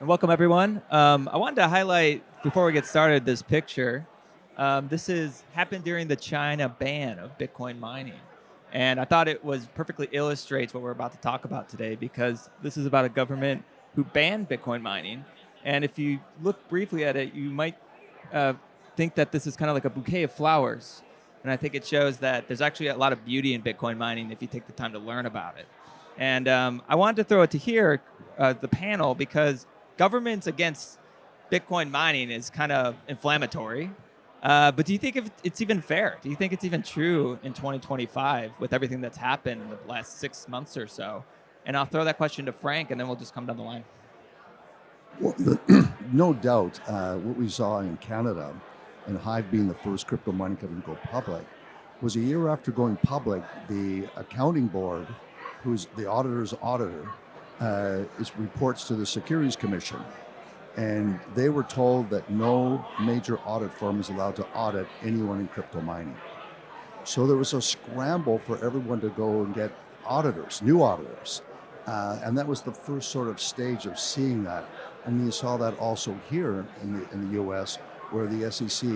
And welcome everyone. I wanted to highlight before we get started this picture. This is happened during the China ban of Bitcoin mining, and I thought it was perfectly illustrates what we're about to talk about today because this is about a government who banned Bitcoin mining. And if you look briefly at it, you might uh, think that this is kind of like a bouquet of flowers. And I think it shows that there's actually a lot of beauty in Bitcoin mining if you take the time to learn about it. And I wanted to throw it to here, the panel, because governments against Bitcoin mining is kind of inflammatory. But do you think if it's even fair? Do you think it's even true in 2025 with everything that's happened in the last 6 months or so? And I'll throw that question to Frank, and then we'll just come down the line. Well, no doubt, what we saw in Canada, and Hive being the first crypto mining company to go public, was a year after going public, the accounting board, who's the auditor's auditor, reports to the Securities Commission. And they were told that no major audit firm is allowed to audit anyone in crypto mining. So there was a scramble for everyone to go and get auditors, new auditors. And that was the first sort of stage of seeing that. And you saw that also here in the US, where the SEC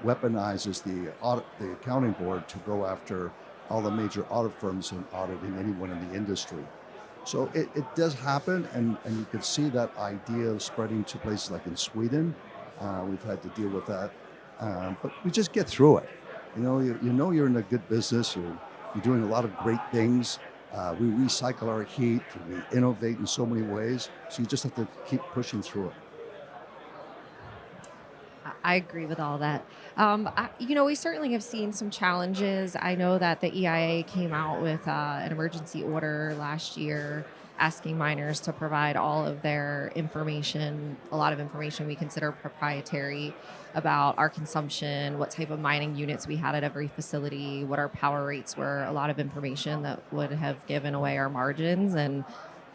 weaponizes the accounting board to go after all the major audit firms and auditing anyone in the industry. So it does happen, and you can see that idea spreading to places like in Sweden. We've had to deal with that, but we just get through it. You know you're in a good business. You're doing a lot of great things. We recycle our heat. We innovate in so many ways. So you just have to keep pushing through it. I agree with all that. We certainly have seen some challenges. I know that the EIA came out with an emergency order last year asking miners to provide all of their information, a lot of information we consider proprietary about our consumption, what type of mining units we had at every facility, what our power rates were, a lot of information that would have given away our margins and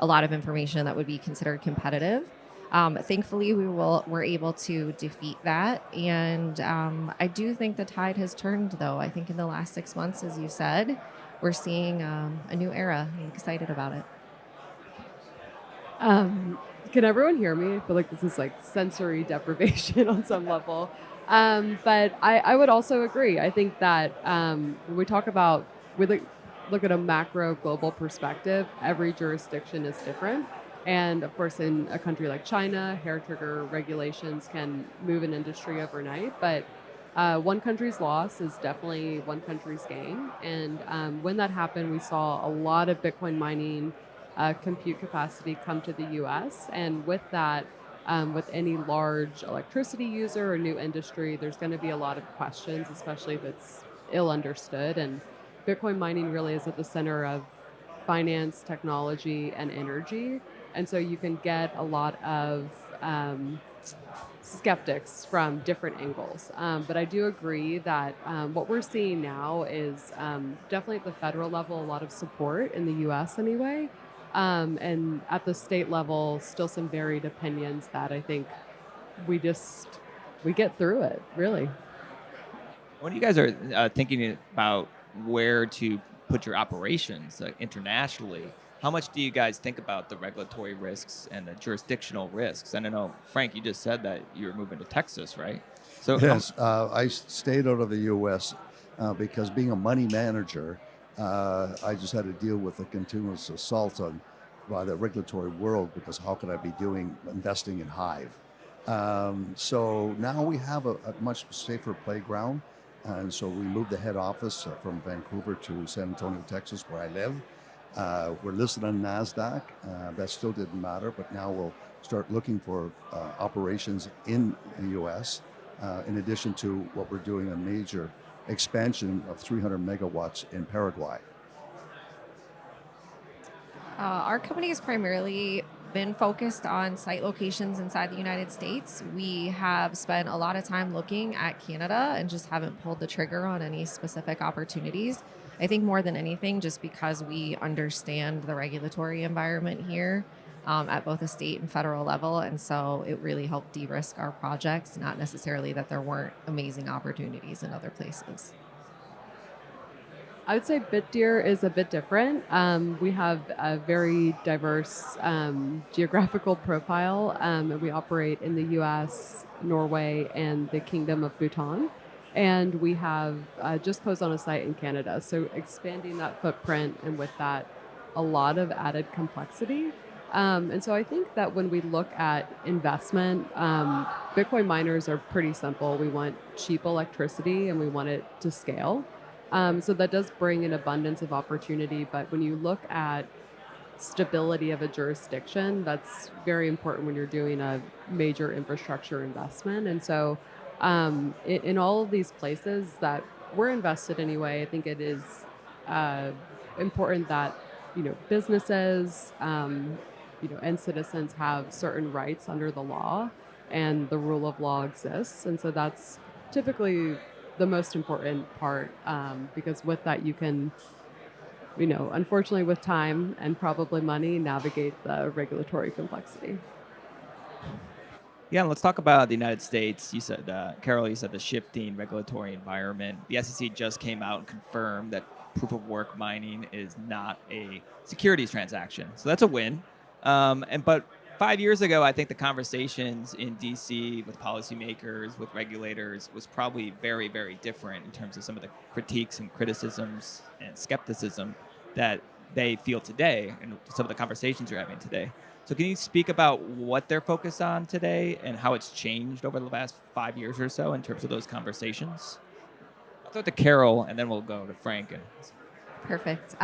a lot of information that would be considered competitive. Thankfully, we're able to defeat that, and I do think the tide has turned. Though I think in the last 6 months, as you said, we're seeing a new era. I'm excited about it. Can everyone hear me? I feel like this is like sensory deprivation on some level. But I would also agree. I think that when we talk about, look at a macro global perspective, every jurisdiction is different. And of course, in a country like China, hair trigger regulations can move an industry overnight. But one country's loss is definitely one country's gain. And when that happened, we saw a lot of Bitcoin mining compute capacity come to the US. And with that, with any large electricity user or new industry, there's going to be a lot of questions, especially if it's ill understood. And Bitcoin mining really is at the center of finance, technology, and energy. And so you can get a lot of skeptics from different angles. But I do agree that what we're seeing now is definitely at the federal level, a lot of support in the US anyway. And at the state level, still some varied opinions that I think we get through it, really. When you guys are thinking about where to put your operations internationally, how much do you guys think about the regulatory risks and the jurisdictional risks? And I know, Frank, you just said that you're moving to Texas, right? So Yes, I stayed out of the U.S. Because being a money manager, I just had to deal with a continuous assault by the regulatory world because how could I be investing in Hive? So now we have a much safer playground. And so we moved the head office from Vancouver to San Antonio, Texas, where I live. We're listed on NASDAQ. That still didn't matter, but now we'll start looking for operations in the U.S. In addition to what we're doing, a major expansion of 300 megawatts in Paraguay. Our company has primarily been focused on site locations inside the United States. We have spent a lot of time looking at Canada and just haven't pulled the trigger on any specific opportunities. I think more than anything, just because we understand the regulatory environment here at both a state and federal level. And so it really helped de-risk our projects, not necessarily that there weren't amazing opportunities in other places. I would say Bitdeer is a bit different. We have a very diverse geographical profile, and we operate in the U.S., Norway, and the Kingdom of Bhutan. And we have just closed on a site in Canada. So expanding that footprint, and with that, a lot of added complexity. And so I think that when we look at investment, Bitcoin miners are pretty simple. We want cheap electricity and we want it to scale. So that does bring an abundance of opportunity. But when you look at stability of a jurisdiction, that's very important when you're doing a major infrastructure investment. And so in all of these places that we're invested anyway, I think it is important that businesses and citizens have certain rights under the law, and the rule of law exists. And so that's typically the most important part, because with that you can, unfortunately with time and probably money, navigate the regulatory complexity. Yeah, let's talk about the United States. You said, Carol, you said the shifting regulatory environment. The SEC just came out and confirmed that proof of work mining is not a securities transaction. So that's a win. But 5 years ago, I think the conversations in DC with policymakers, with regulators, was probably very, very different in terms of some of the critiques and criticisms and skepticism that they feel today, and some of the conversations you're having today. So can you speak about what they're focused on today and how it's changed over the last 5 years or so in terms of those conversations? I'll throw it to Carol, and then we'll go to Frank. Perfect.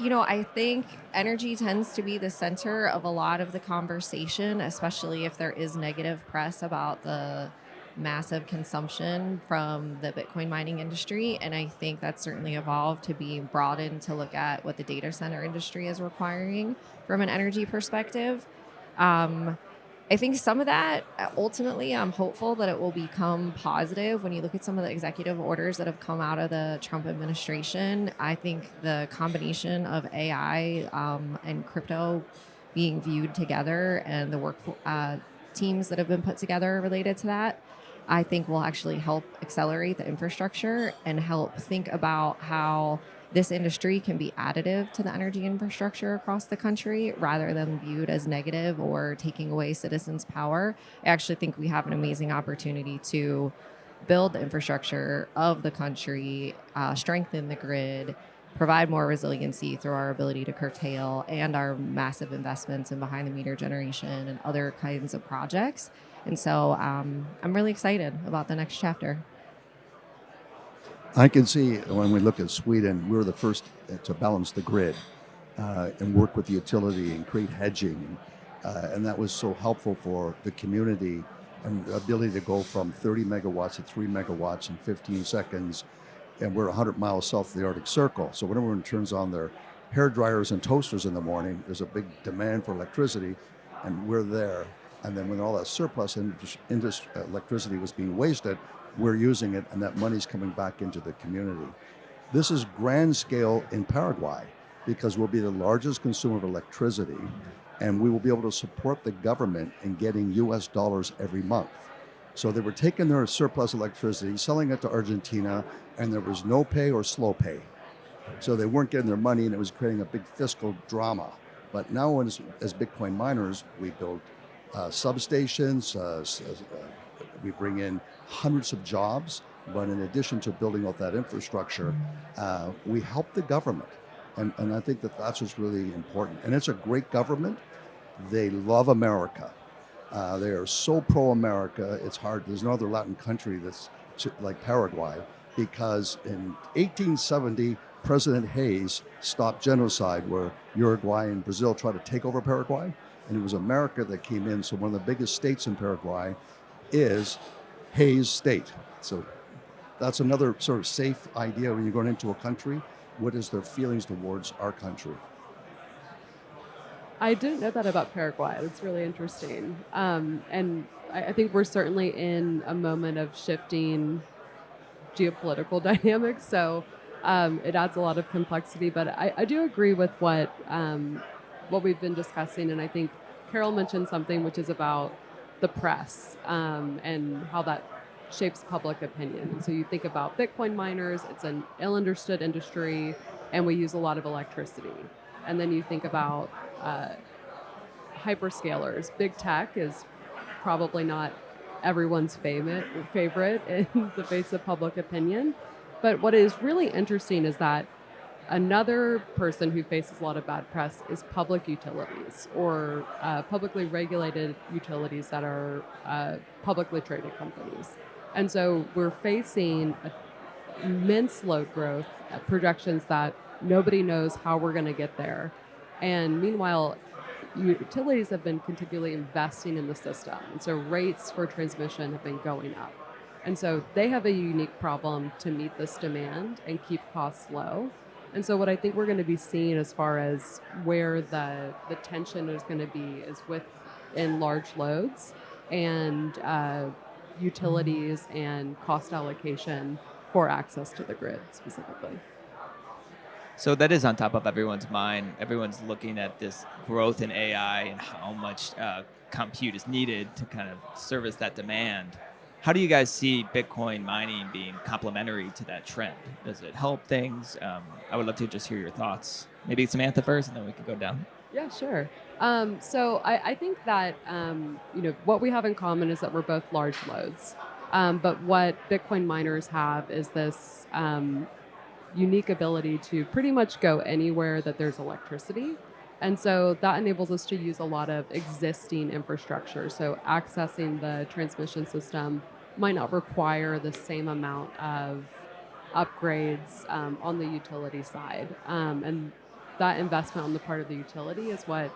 I think energy tends to be the center of a lot of the conversation, especially if there is negative press about the massive consumption from the Bitcoin mining industry. And I think that's certainly evolved to be broadened to look at what the data center industry is requiring from an energy perspective. I think some of that, ultimately, I'm hopeful that it will become positive. When you look at some of the executive orders that have come out of the Trump administration, I think the combination of AI and crypto being viewed together, and the work teams that have been put together related to that, I think will actually help accelerate the infrastructure and help think about how this industry can be additive to the energy infrastructure across the country rather than viewed as negative or taking away citizens' power. I actually think we have an amazing opportunity to build the infrastructure of the country, strengthen the grid, provide more resiliency through our ability to curtail, and our massive investments in behind the meter generation and other kinds of projects. And so I'm really excited about the next chapter. I can see when we look at Sweden, we were the first to balance the grid and work with the utility and create hedging. And that was so helpful for the community, and the ability to go from 30 megawatts to 3 megawatts in 15 seconds. And we're 100 miles south of the Arctic Circle. So when everyone turns on their hair dryers and toasters in the morning, there's a big demand for electricity, and we're there. And then when all that surplus electricity was being wasted, we're using it, and that money's coming back into the community. This is grand scale in Paraguay, because we'll be the largest consumer of electricity, and we will be able to support the government in getting US dollars every month. So they were taking their surplus electricity, selling it to Argentina, and there was no pay or slow pay. So they weren't getting their money, and it was creating a big fiscal drama. But now as Bitcoin miners, we build substations, we bring in hundreds of jobs, but in addition to building out that infrastructure, we help the government. And I think that that's what's really important. And it's a great government. They love America. They are so pro-America, it's hard. There's no other Latin country that's like Paraguay, because in 1870, President Hayes stopped genocide where Uruguay and Brazil tried to take over Paraguay. And it was America that came in. So one of the biggest states in Paraguay is Hayes State. So that's another sort of safe idea when you're going into a country. What is their feelings towards our country? I didn't know that about Paraguay. That's really interesting. And I think we're certainly in a moment of shifting geopolitical dynamics. So it adds a lot of complexity. But I do agree with what we've been discussing. And I think Carol mentioned something which is about the press and how that shapes public opinion. And so you think about Bitcoin miners, it's an ill-understood industry, and we use a lot of electricity. And then you think about hyperscalers. Big tech is probably not everyone's favorite in the face of public opinion. But what is really interesting is that another person who faces a lot of bad press is public utilities or publicly regulated utilities that are publicly traded companies. And so we're facing immense load growth projections that nobody knows how we're going to get there. And meanwhile, utilities have been continually investing in the system. And so rates for transmission have been going up. And so they have a unique problem to meet this demand and keep costs low. And so what I think we're going to be seeing as far as where the tension is going to be is within large loads and utilities and cost allocation for access to the grid specifically. So that is on top of everyone's mind. Everyone's looking at this growth in AI and how much compute is needed to kind of service that demand. How do you guys see Bitcoin mining being complementary to that trend? Does it help things? I would love to just hear your thoughts. Maybe Samantha first, and then we can go down. Yeah, sure. So I think that what we have in common is that we're both large loads. But what Bitcoin miners have is this unique ability to pretty much go anywhere that there's electricity. And so that enables us to use a lot of existing infrastructure. So accessing the transmission system might not require the same amount of upgrades on the utility side. And that investment on the part of the utility is what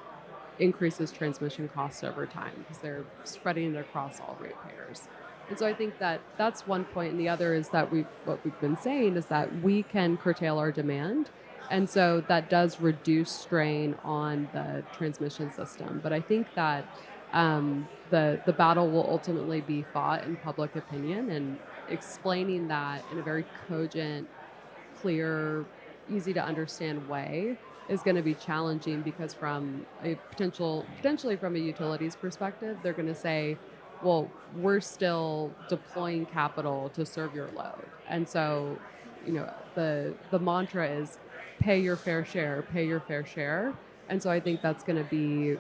increases transmission costs over time because they're spreading it across all ratepayers. And so I think that that's one point. And the other is that what we've been saying is that we can curtail our demand. And so that does reduce strain on the transmission system. But I think that the battle will ultimately be fought in public opinion, and explaining that in a very cogent, clear, easy to understand way is going to be challenging because from a potentially from a utilities perspective, they're going to say, well, we're still deploying capital to serve your load. And so, the mantra is pay your fair share, pay your fair share. And so I think that's going to be,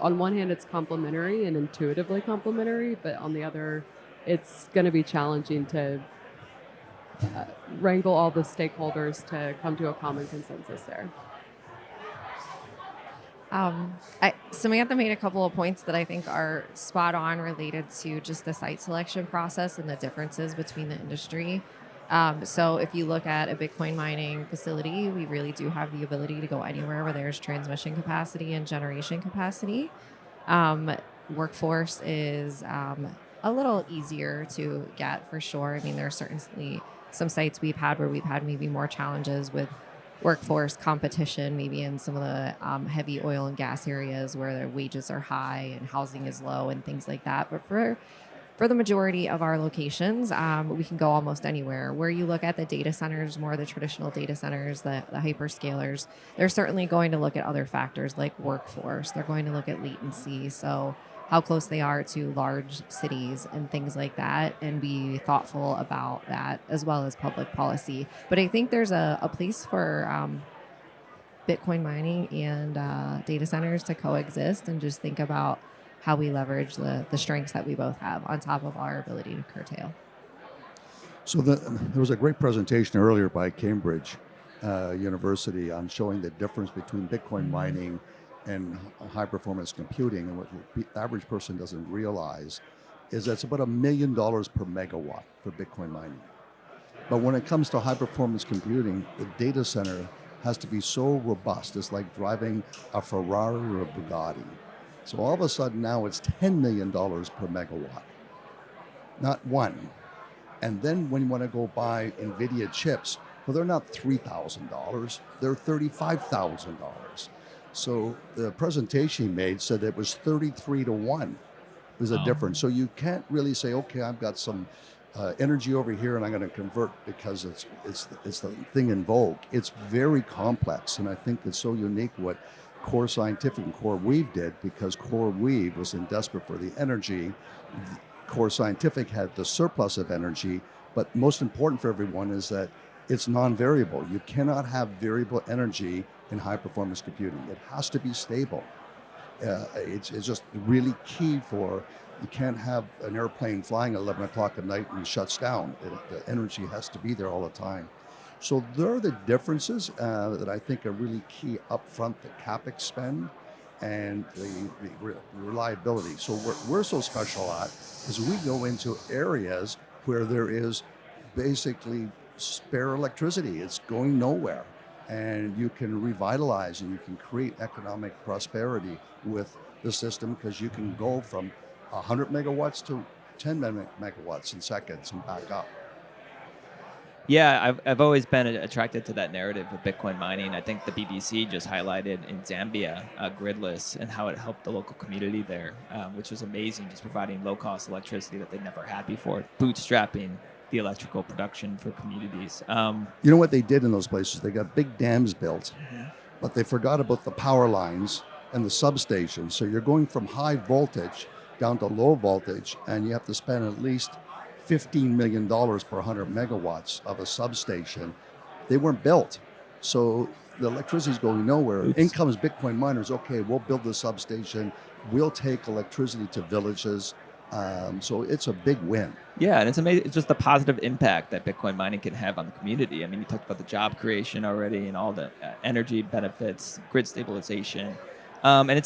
on one hand, it's complementary and intuitively complementary, but on the other, it's going to be challenging to wrangle all the stakeholders to come to a common consensus there. Samantha made a couple of points that I think are spot on related to just the site selection process and the differences between the industry. So if you look at a Bitcoin mining facility, we really do have the ability to go anywhere where there's transmission capacity and generation capacity. Workforce is a little easier to get for sure. I mean, there are certainly some sites we've had where we've had maybe more challenges with workforce competition, maybe in some of the heavy oil and gas areas where their wages are high and housing is low and things like that. But for the majority of our locations, we can go almost anywhere. Where you look at the data centers, more the traditional data centers, the hyperscalers, they're certainly going to look at other factors like workforce. They're going to look at latency, so how close they are to large cities and things like that, and be thoughtful about that as well as public policy. But I think there's a place for Bitcoin mining and data centers to coexist and just think about how we leverage the strengths that we both have on top of our ability to curtail. So there was a great presentation earlier by Cambridge University on showing the difference between Bitcoin mining and high-performance computing. And what the average person doesn't realize is that's about $1 million per megawatt for Bitcoin mining. But when it comes to high-performance computing, the data center has to be so robust. It's like driving a Ferrari or a Bugatti. So all of a sudden now it's $10 million per megawatt, not one. And then when you want to go buy NVIDIA chips, well, they're not $3,000, they're $35,000. So the presentation he made said it was 33 to 1 was a difference. So you can't really say, okay, I've got some energy over here and I'm going to convert because it's the thing in vogue. It's very complex, and I think it's so unique what Core Scientific and Core Weave did, because Core Weave was in desperate for the energy. Core Scientific had the surplus of energy, but most important for everyone is that it's non-variable. You cannot have variable energy in high-performance computing. It has to be stable. It's just really key for, you can't have an airplane flying at 11 o'clock at night and it shuts down. The energy has to be there all the time. So there are the differences that I think are really key upfront, the CapEx spend and the reliability. So what we're so special at is we go into areas where there is basically spare electricity. It's going nowhere. And you can revitalize and you can create economic prosperity with the system because you can go from 100 megawatts to 10 megawatts in seconds and back up. Yeah, I've always been attracted to that narrative of Bitcoin mining. I think the BBC just highlighted in Zambia gridless and how it helped the local community there, which was amazing, just providing low-cost electricity that they'd never had before, bootstrapping the electrical production for communities. You know what they did in those places? They got big dams built, but they forgot about the power lines and the substations. So you're going from high voltage down to low voltage, and you have to spend at least $15 million per 100 megawatts of a substation. They weren't built. So the electricity is going nowhere. Oops. In comes Bitcoin miners. Okay, we'll build the substation. We'll take electricity to villages. So it's a big win. Yeah, and it's amazing. It's just the positive impact that Bitcoin mining can have on the community. I mean, you talked about the job creation already and all the energy benefits, grid stabilization. And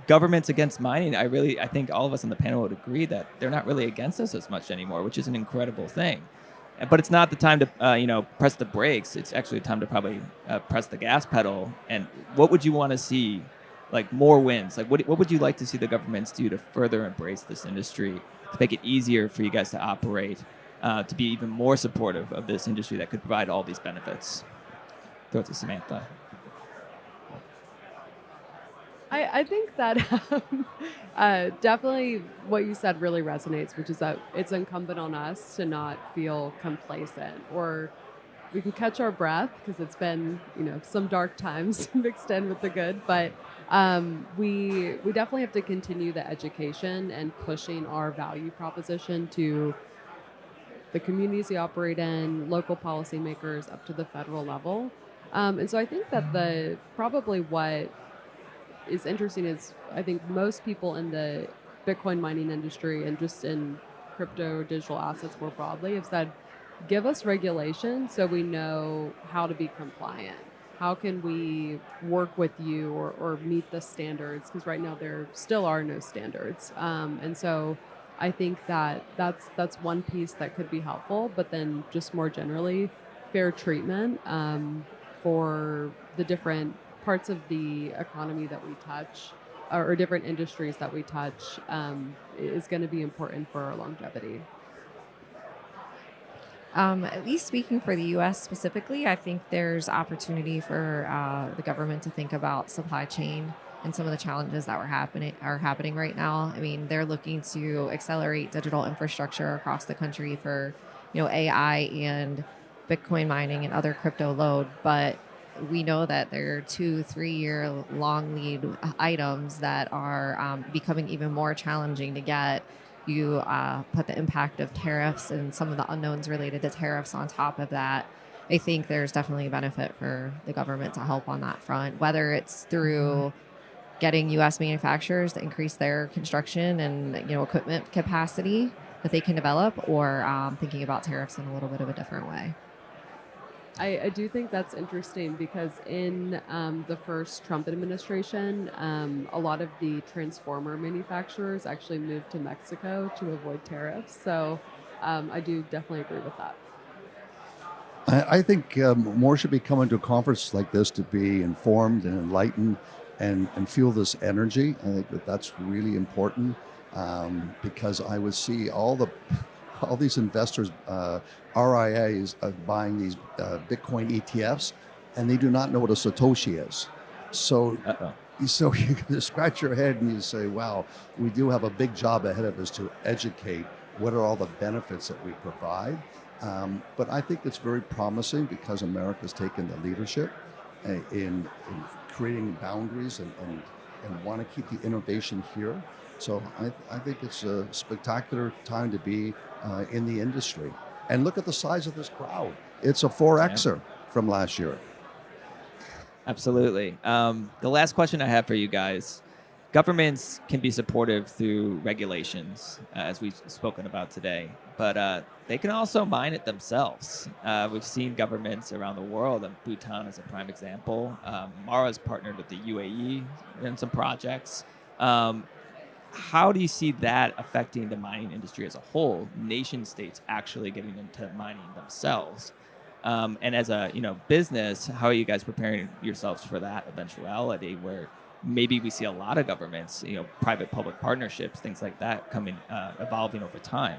governments against mining. I think all of us on the panel would agree that they're not really against us as much anymore, which is an incredible thing. But it's not the time to, press the brakes. It's actually the time to probably press the gas pedal. And what would you want to see, like more wins? Like what would you like to see the governments do to further embrace this industry, to make it easier for you guys to operate, to be even more supportive of this industry that could provide all these benefits? Throw it to Samantha. I think that definitely what you said really resonates, which is that it's incumbent on us to not feel complacent, or we can catch our breath because it's been, some dark times mixed in with the good. But we definitely have to continue the education and pushing our value proposition to the communities we operate in, local policymakers, up to the federal level. And so I think that probably what is interesting is I think most people in the Bitcoin mining industry and just in crypto digital assets more broadly have said, give us regulation so we know how to be compliant. How can we work with you or meet the standards? Because right now there still are no standards. And so I think that's one piece that could be helpful, but then just more generally, fair treatment for the different parts of the economy that we touch or different industries that we touch is going to be important for our longevity. At least speaking for the U.S. specifically, I think there's opportunity for the government to think about supply chain and some of the challenges that are happening right now. I mean, they're looking to accelerate digital infrastructure across the country for, AI and Bitcoin mining and other crypto load, but we know that there are 2-3 year long lead items that are becoming even more challenging to get. You put the impact of tariffs and some of the unknowns related to tariffs on top of that. I think there's definitely a benefit for the government to help on that front, whether it's through getting U.S. manufacturers to increase their construction and equipment capacity that they can develop, or thinking about tariffs in a little bit of a different way. I do think that's interesting because in the first Trump administration, a lot of the transformer manufacturers actually moved to Mexico to avoid tariffs. So I do definitely agree with that. I think more should be coming to a conference like this to be informed and enlightened and feel this energy. I think that's really important because I would see all these investors, RIAs, buying these Bitcoin ETFs, and they do not know what a Satoshi is. So you can scratch your head and you say, wow, we do have a big job ahead of us to educate what are all the benefits that we provide. But I think it's very promising because America's taken the leadership in creating boundaries and want to keep the innovation here. So I think it's a spectacular time to be in the industry. And look at the size of this crowd. It's a 4Xer from last year. Absolutely. The last question I have for you guys: governments can be supportive through regulations, as we've spoken about today, but they can also mine it themselves. We've seen governments around the world, and Bhutan is a prime example. Mara's partnered with the UAE in some projects. How do you see that affecting the mining industry as a whole? Nation states actually getting into mining themselves. And as a business, how are you guys preparing yourselves for that eventuality, where maybe we see a lot of governments, private-public partnerships, things like that, evolving over time?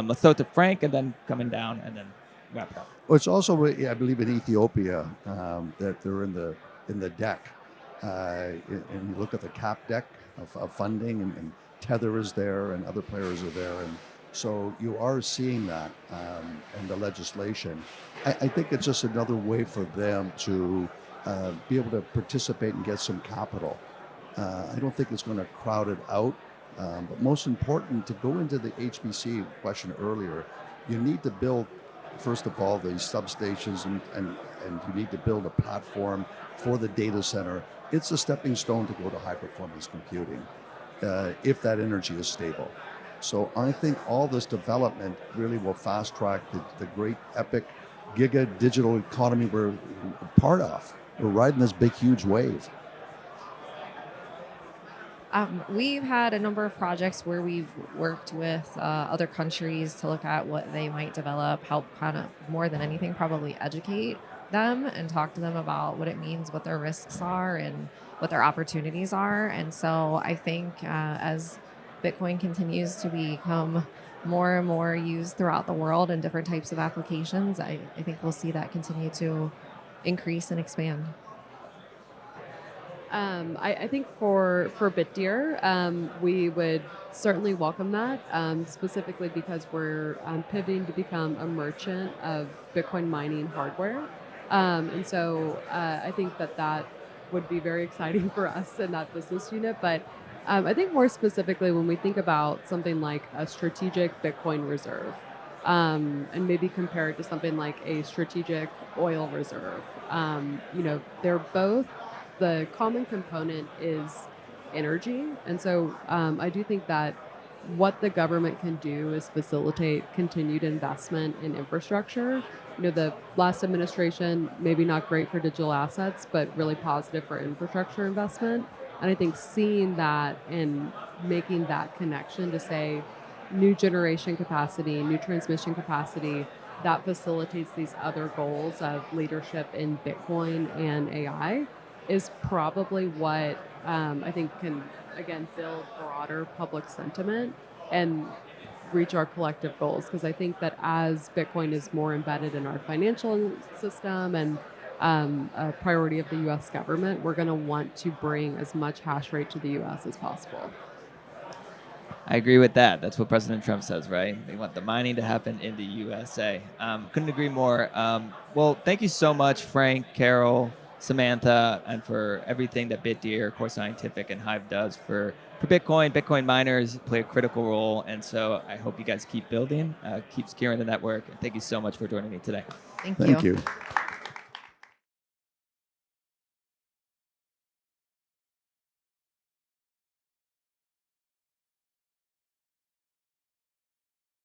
Let's throw it to Frank, and then coming down, and then wrap it up. Well, it's also, I believe, in Ethiopia that they're in the deck, and you look at the cap deck of funding, and Tether is there, and other players are there, and so you are seeing that in the legislation. I think it's just another way for them to be able to participate and get some capital. I don't think it's going to crowd it out, but most important, to go into the HPC question earlier, you need to build, first of all, the substations, and you need to build a platform for the data center. It's a stepping stone to go to high performance computing if that energy is stable. So I think all this development really will fast track the great epic giga digital economy we're part of. We're riding this big, huge wave. We've had a number of projects where we've worked with other countries to look at what they might develop, help kind of more than anything, probably educate them and talk to them about what it means, what their risks are, and what their opportunities are. And so I think as Bitcoin continues to become more and more used throughout the world in different types of applications, I think we'll see that continue to increase and expand. I think for BitDeer, we would certainly welcome that, specifically because we're pivoting to become a merchant of Bitcoin mining hardware. And so I think that would be very exciting for us in that business unit. But I think more specifically, when we think about something like a strategic Bitcoin reserve, and maybe compare it to something like a strategic oil reserve, they're both, the common component is energy. And so I do think that what the government can do is facilitate continued investment in infrastructure. The last administration, maybe not great for digital assets, but really positive for infrastructure investment. And I think seeing that and making that connection to say new generation capacity, new transmission capacity, that facilitates these other goals of leadership in Bitcoin and AI is probably what I think can, again, build broader public sentiment and reach our collective goals. Because I think that as Bitcoin is more embedded in our financial system and a priority of the US government, we're going to want to bring as much hash rate to the US as possible. I agree with that. That's what President Trump says, right? They want the mining to happen in the USA. Couldn't agree more. Well, thank you so much, Frank, Carol, Samantha, and for everything that BitDeer, Core Scientific, and Hive does for Bitcoin. Bitcoin miners play a critical role, and so I hope you guys keep building, keep securing the network. And thank you so much for joining me today. Thank Thank you. you.